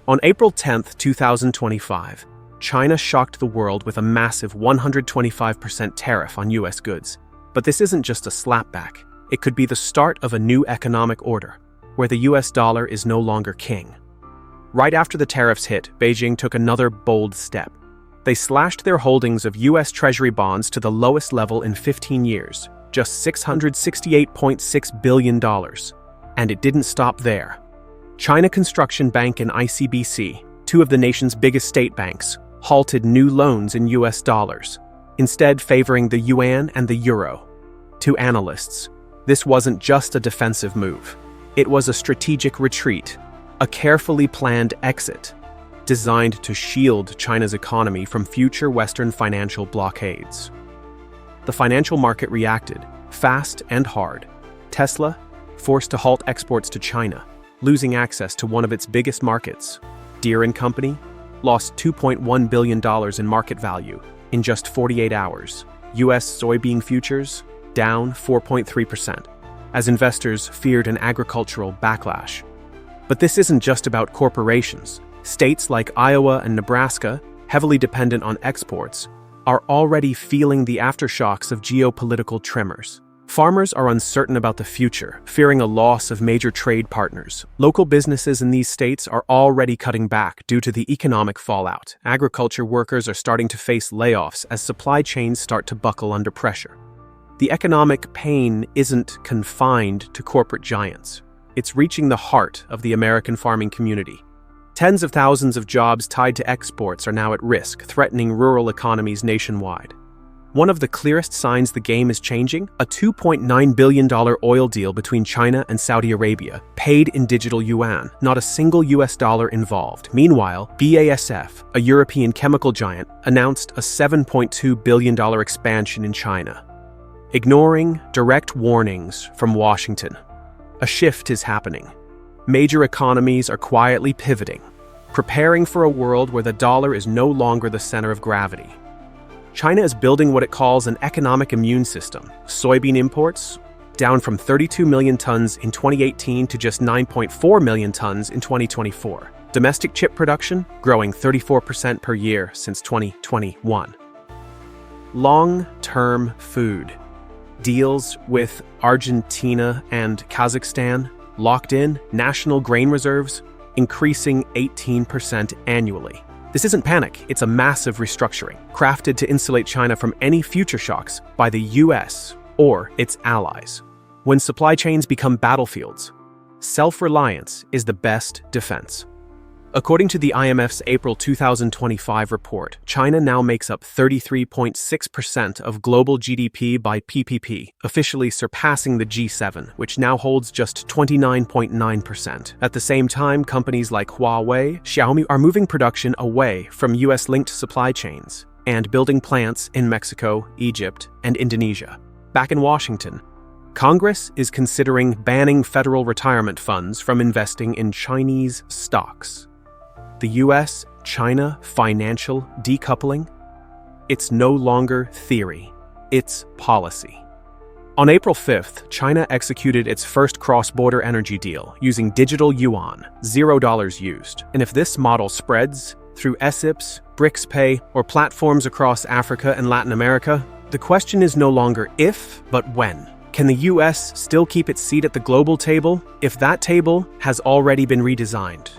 On April 10, 2025, China shocked the world with a massive 125% tariff on US goods. But this isn't just a slapback. It could be the start of a new economic order, where the US dollar is no longer king. Right after the tariffs hit, Beijing took another bold step. They slashed their holdings of US Treasury bonds to the lowest level in 15 years, just $668.6 billion. And it didn't stop there. China Construction Bank and ICBC, two of the nation's biggest state banks, halted new loans in US dollars, instead favoring the yuan and the euro. To analysts, this wasn't just a defensive move. It was a strategic retreat, a carefully planned exit, designed to shield China's economy from future Western financial blockades. The financial market reacted, fast and hard. Tesla, forced to halt exports to China, losing access to one of its biggest markets. Deere and Company lost $2.1 billion in market value in just 48 hours. US soybean futures down 4.3%, as investors feared an agricultural backlash. But this isn't just about corporations. States like Iowa and Nebraska, heavily dependent on exports, are already feeling the aftershocks of geopolitical tremors. Farmers are uncertain about the future, fearing a loss of major trade partners. Local businesses in these states are already cutting back due to the economic fallout. Agriculture workers are starting to face layoffs as supply chains start to buckle under pressure. The economic pain isn't confined to corporate giants. It's reaching the heart of the American farming community. Tens of thousands of jobs tied to exports are now at risk, threatening rural economies nationwide. One of the clearest signs the game is changing, a $2.9 billion oil deal between China and Saudi Arabia, paid in digital yuan, not a single US dollar involved. Meanwhile, BASF, a European chemical giant, announced a $7.2 billion expansion in China. Ignoring direct warnings from Washington, a shift is happening. Major economies are quietly pivoting, preparing for a world where the dollar is no longer the center of gravity. China is building what it calls an economic immune system. Soybean imports, down from 32 million tons in 2018 to just 9.4 million tons in 2024. Domestic chip production, growing 34% per year since 2021. Long-term food. Deals with Argentina and Kazakhstan, locked in, national grain reserves, increasing 18% annually. This isn't panic, it's a massive restructuring, crafted to insulate China from any future shocks by the US or its allies. When supply chains become battlefields, self-reliance is the best defense. According to the IMF's April 2025 report, China now makes up 33.6% of global GDP by PPP, officially surpassing the G7, which now holds just 29.9%. At the same time, companies like Huawei, Xiaomi are moving production away from US-linked supply chains and building plants in Mexico, Egypt, and Indonesia. Back in Washington, Congress is considering banning federal retirement funds from investing in Chinese stocks. The US-China financial decoupling? It's no longer theory, it's policy. On April 5th, China executed its first cross-border energy deal using digital yuan, $0 used. And if this model spreads through SIPs, BRICS Pay, or platforms across Africa and Latin America, the question is no longer if, but when. Can the US still keep its seat at the global table if that table has already been redesigned?